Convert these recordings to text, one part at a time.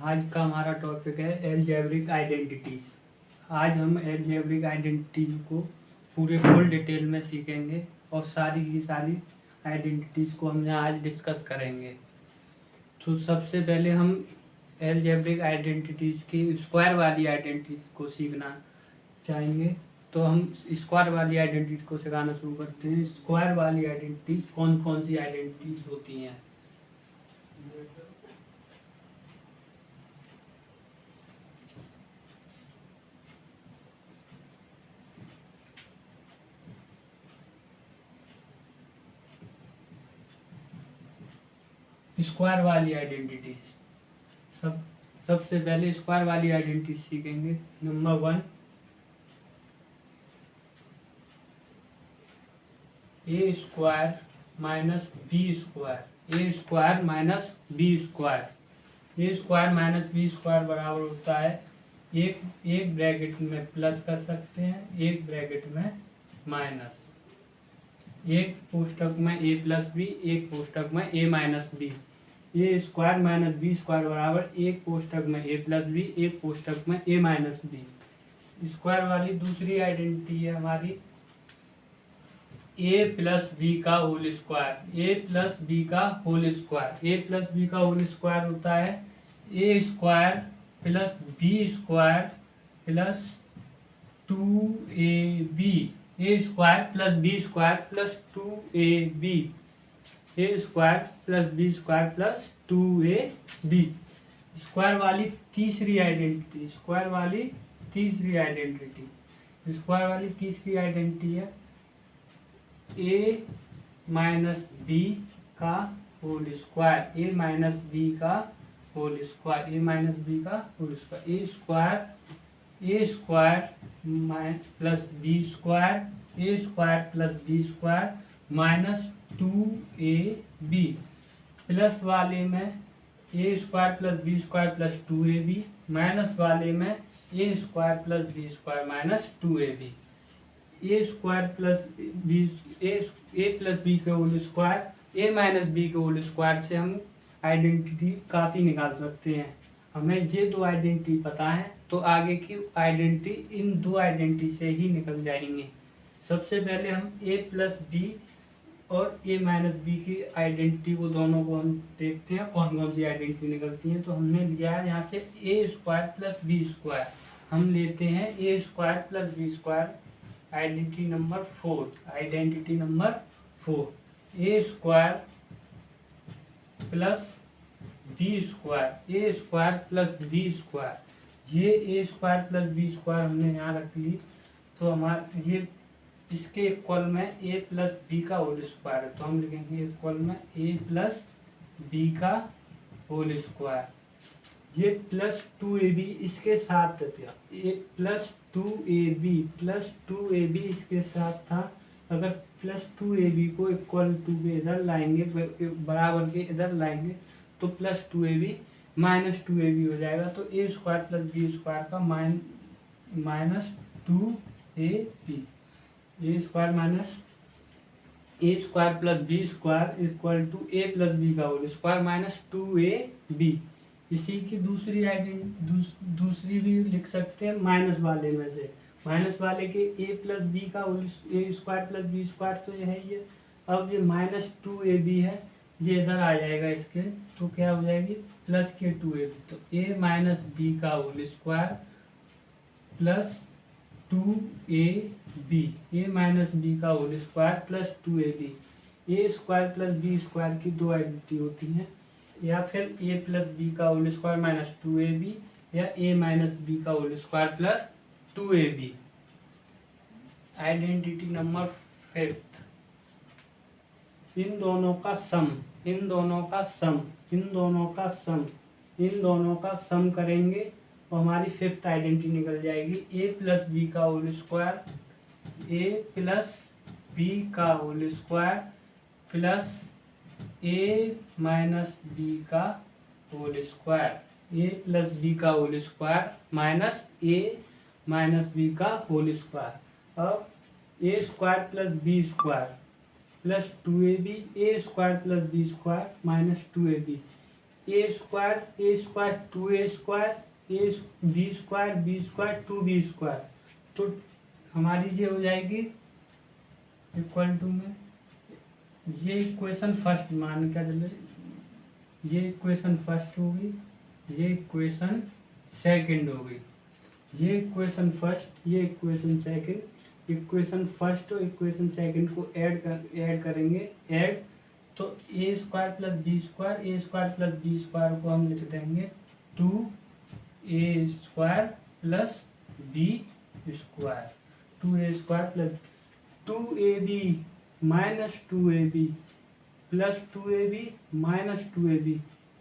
आज का हमारा टॉपिक है अलजेब्रिक आइडेंटिटीज। आज हम अलजेब्रिक आइडेंटिटीज को पूरे फुल डिटेल में सीखेंगे और सारी की सारी आइडेंटिटीज को हम यहाँ आज डिस्कस करेंगे। तो सबसे पहले हम अलजेब्रिक आइडेंटिटीज की स्क्वायर वाली आइडेंटिटीज को सीखना चाहेंगे। तो हम स्क्वायर वाली आइडेंटिटीज को सिखाना शुरू करते हैं। स्क्वायर वाली आइडेंटिटीज कौन कौन सी आइडेंटिटीज होती हैं? स्क्वायर वाली आइडेंटिटीज सबसे पहले स्क्वायर वाली आइडेंटिटी सीखेंगे। नंबर 1, ए स्क्वायर माइनस बी स्क्वायर। ए स्क्वायर माइनस बी स्क्वायर। ए स्क्वायर माइनस बी स्क्वायर बराबर होता है एक ब्रैकेट में प्लस कर सकते हैं, एक ब्रैकेट में माइनस। एक कोष्ठक में ए प्लस बी, एक कोष्ठक में ए माइनस बी। ए स्क्वायर माइनस बी स्क्वायर बराबर एक कोष्ठक में ए प्लस बी, एक कोष्ठक में ए माइनस बी। स्क्वायर वाली दूसरी आइडेंटिटी है हमारी ए प्लस बी का whole square. A plus B का whole square. A plus B का होल स्क्वायर होता है A square plus B square plus 2ab। A square plus B square plus 2ab। A square plus B square plus 2ab। Square वाली तीसरी identity square वाली तीसरी identity है A minus B का whole square. A minus B का whole square. A minus B का whole square. ए square plus B square. ए square plus B square minus 2ab। Plus वाले में A square plus B square plus 2ab। Minus वाले में A square plus B square minus 2ab। A square plus B A plus B के whole square, A minus B के whole square से हम identity काफ़ी निकाल सकते हैं। हमें ये दो आइडेंटिटी पता है तो आगे की आइडेंटिटी इन दो आइडेंटिटी से ही निकल जाएंगे। सबसे पहले हम ए प्लस बी और ए माइनस बी की आइडेंटिटी को दोनों को हम देखते हैं कौन कौन सी आइडेंटिटी निकलती हैं। तो हमने लिया है यहाँ से A square plus B square. हम लेते हैं A square plus B square identity number 4। A square plus B square. A square plus B square. ये A square plus B square हमने यहाँ रख ली तो हमारा ये इसके इक्वल में ए प्लस बी का होल स्क्वायर है। तो हम लिखेंगे इक्वल में ए प्लस बी का होल स्क्वायर। ये प्लस 2ab इसके साथ था। ए प्लस 2ab इसके साथ था। अगर प्लस 2ab को इक्वल टू के इधर लाएंगे, बराबर के इधर लाएंगे तो प्लस 2ab माइनस 2ab हो जाएगा। तो a square plus B square का minus 2ab। A square plus B square equal to a plus B का होल स्क्वायर माइनस 2ab। इसी की दूसरी भी लिख सकते हैं माइनस वाले में से। माइनस वाले के ए प्लस बी का ए स्क्वायर प्लस बी स्क्वायर तो यह है ये। अब ये माइनस 2ab है, ये इधर आ जाएगा इसके, तो क्या हो जाएगी प्लस के 2ab। तो ए माइनस बी का whole square plus 2ab। A minus B का होल स्क्वायर प्लस 2ab। ए स्क्वायर प्लस बी स्क्वायर की दो आइडेंटिटी होती हैं, या फिर ए प्लस बी का होल स्क्वायर माइनस 2ab या ए माइनस बी का whole square plus 2ab। Identity number 5, इन दोनों का सम करेंगे तो हमारी 5th आइडेंटिटी निकल जाएगी। ए प्लस बी का whole square. A plus B का whole square plus A minus B का whole square. A plus B का whole square minus A minus B का होल स्क्वायर। अब A square plus B square plus 2ab। A square plus B square minus 2ab। A square 2a square A B square 2b square. तो हमारी ये हो जाएगी equal to में, ये equation first मान के चले, ये इक्वेशन फर्स्ट होगी, ये इक्वेशन सेकंड होगी, ये इक्वेशन फर्स्ट, ये इक्वेशन सेकंड। इक्वेशन फर्स्ट और इक्वेशन सेकंड को ऐड करेंगे ऐड, तो a square plus B square को हम लिख देंगे 2a square plus B square, 2a square plus 2ab minus 2ab plus 2ab minus 2ab,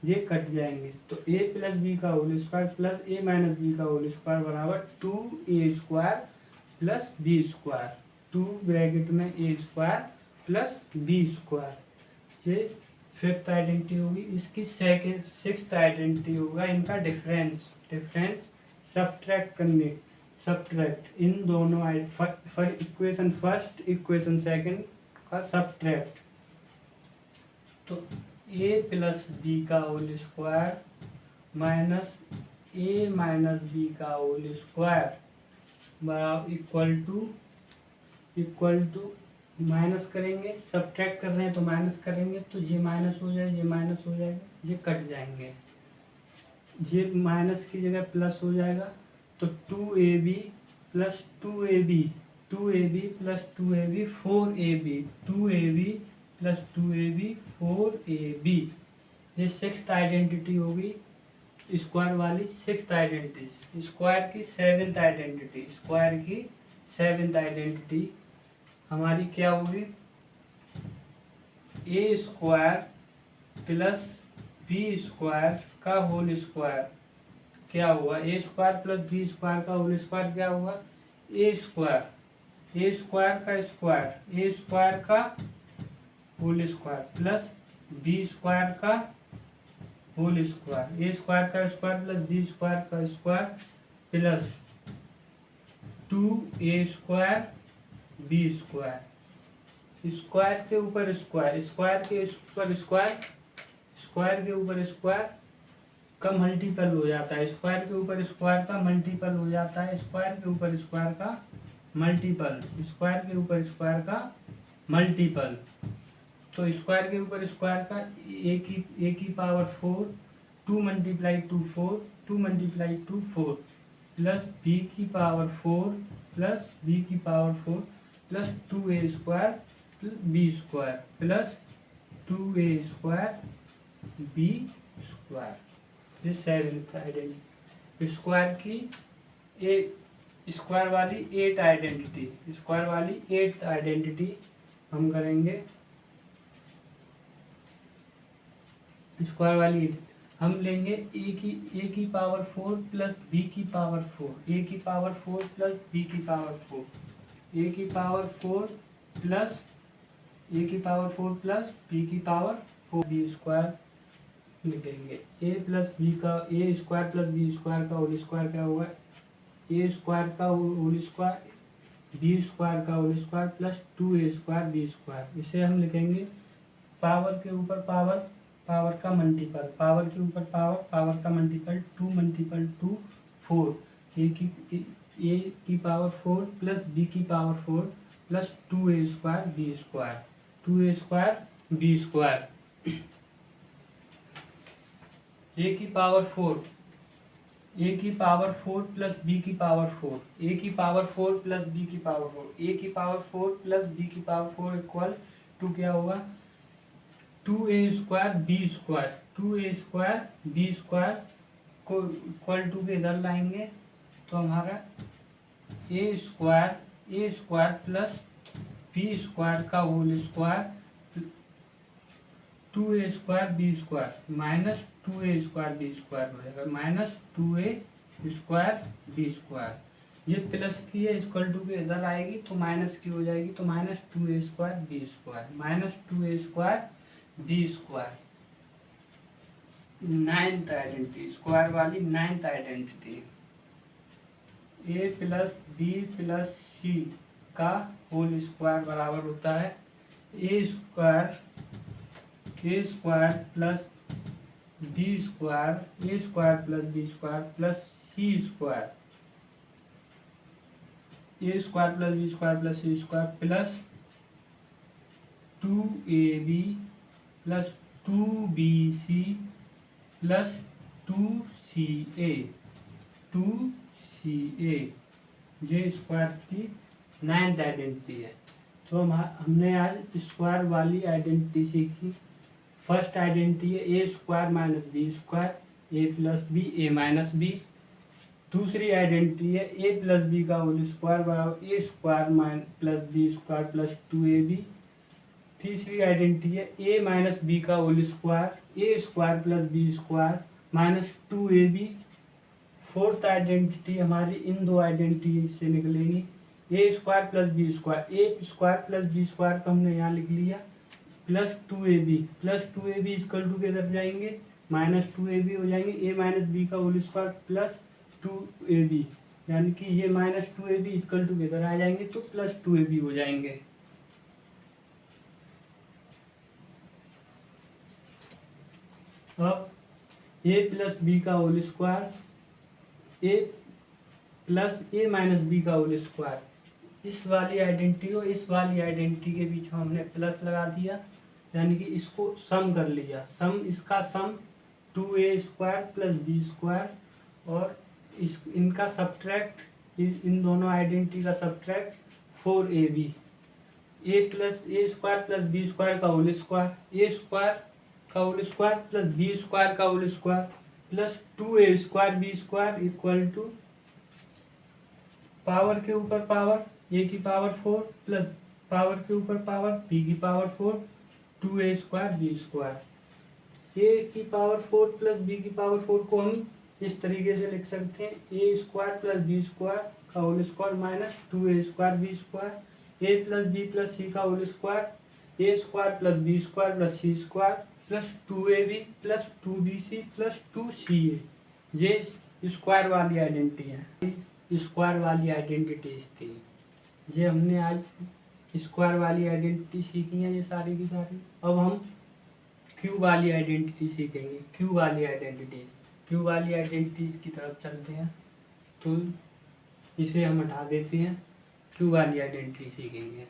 ये कट जाएंगे। तो a प्लस बी का whole square plus a minus B का होल स्क्वायर बराबर 2a square plus B square, 2 bracket में a square plus B square. ये fifth identity होगी। इसकी सेकेंड सिक्स्थ आइडेंटिटी होगा इनका डिफरेंस सब्ट्रैक्ट करने, सब्ट्रैक्ट इन दोनों इक्वेशन फर्स्ट इक्वेशन सेकंड का सब्ट्रैक्ट। तो a प्लस बी का whole square minus a minus B का होल स्क्वायर बराबर इक्वल टू माइनस करेंगे, सब्ट्रैक्ट कर रहे हैं तो माइनस करेंगे, तो ये माइनस हो जाएगा, ये माइनस हो जाएगा, ये कट जाएंगे, ये माइनस की जगह प्लस हो जाएगा। तो 2ab plus 2ab 2ab plus 2ab 4ab 2ab plus 2ab 4ab। ये सिक्स्थ आइडेंटिटी होगी स्क्वायर वाली, सिक्स्थ आइडेंटिटी। स्क्वायर की सेवेंथ आइडेंटिटी हमारी क्या होगी, a square plus B square का होल स्क्वायर क्या हुआ, a square plus B square का होल स्क्वायर क्या हुआ, ए स्क्वायर का whole square plus B square का होल स्क्वायर, ए स्क्वायर का स्क्वायर प्लस बी स्क्वायर का square plus 2a square B square, square के ऊपर स्क्वायर, स्क्वायर के ऊपर स्क्वायर का मल्टीपल हो जाता है, स्क्वायर के ऊपर स्क्वायर का मल्टीपल हो जाता है, स्क्वायर के ऊपर स्क्वायर का मल्टीपल, स्क्वायर के ऊपर स्क्वायर का मल्टीपल। तो स्क्वायर के ऊपर स्क्वायर का a की पावर 4 2 मल्टीप्लाई 2 4 प्लस b की पावर 4 प्लस b की power 4 plus 2a square B square plus 2a square B square. ये सेवेंथ आइडेंटिटी। स्क्वायर की स्क्वायर वाली एट आइडेंटिटी हम करेंगे। स्क्वायर वाली हम लेंगे ए की पावर 4 प्लस बी की पावर 4, ए की पावर 4 प्लस बी की पावर 4, ए की पावर 4 प्लस बी की पावर 4 बी स्क्वायर लिखेंगे। A square plus B square का होल स्क्वायर क्या होगा, ए स्क्वायर का होल स्क्वायर बी स्क्वायर का whole square plus 2a square B square. इसे हम लिखेंगे पावर के ऊपर पावर का मल्टीपल, पावर के ऊपर पावर का मल्टीपल 2 मल्टीपल 2 4, ए की पावर 4 प्लस बी की power 4 plus 2a square B square, 2a square B square. A की पावर 4 प्लस बी की पावर 4, ए की पावर 4 प्लस बी की पावर 4, ए की पावर 4 प्लस बी की पावर 4 इक्वल टू क्या होगा 2a square B square, 2a square B square को equal to के इधर लाएंगे तो हमारा A square plus B square का whole square 2a square B square minus 2a square B square हो जाएगा, minus 2a square B square. ये प्लस की है इक्वल टू के इधर आएगी तो माइनस की हो जाएगी, तो minus 2a square B square, minus 2a square B square. Ninth identity, square वाली ninth identity, A plus B plus C का होल स्क्वायर बराबर होता है A square plus B square A square plus B square plus C square, A square plus B square plus C square plus 2ab plus 2bc plus 2ca, 2ca ये square की 9th identity है। तो हमने आज square वाली identity सीखी। First identity है A square minus B square A plus B A minus B. दूसरी आइडेंटिटी है ए प्लस बी का होल स्क्वायर बराबर A square plus B square plus 2ab। तीसरी आइडेंटिटी है ए माइनस बी का whole square ए square plus B square minus 2ab। Fourth identity हमारी इन दो आइडेंटिटी से निकलेगी, A square plus B square, A square plus B square को हमने यहाँ लिख लिया प्लस 2ab इक्वल टू किधर जाएंगे माइनस 2ab हो जाएंगे, ए माइनस बी का होल स्क्वायर प्लस 2ab, यानी कि ये माइनस 2ab इक्वल टू किधर आ जाएंगे तो प्लस 2ab हो जाएंगे। अब ए प्लस बी का whole square A plus A minus B का होल स्क्वायर, इस वाली आइडेंटिटी और इस वाली आइडेंटिटी के बीच में हमने प्लस लगा दिया, यानी कि इसको सम कर लिया। इसका sum 2a square plus B square और इनका सब्ट्रैक्ट, इन दोनों आइडेंटिटी का subtract 4ab, A square plus B square का होल स्क्वायर, ए स्क्वायर का whole square plus B square का whole square plus 2a square B square equal to power के ऊपर पावर ए की पावर 4 प्लस पावर के ऊपर पावर बी की power 4 2a square B square. A की पावर 4 प्लस बी की पावर 4 को हम इस तरीके से लिख सकते हैं, A square plus B square का whole square minus 2a square B square, A plus B plus C का होल स्क्वायर, ए square plus B square plus C square plus 2ab plus 2bc plus 2ca। ये square वाली identity है, square वाली identities थी। ये हमने आज square वाली आइडेंटिटी सीखी है ये सारी की सारी। अब हम क्यूब वाली आइडेंटिटी सीखेंगे, क्यूब वाली आइडेंटिटीज की तरफ चलते हैं। तो इसे हम हटा देते हैं, क्यूब वाली आइडेंटिटी सीखेंगे।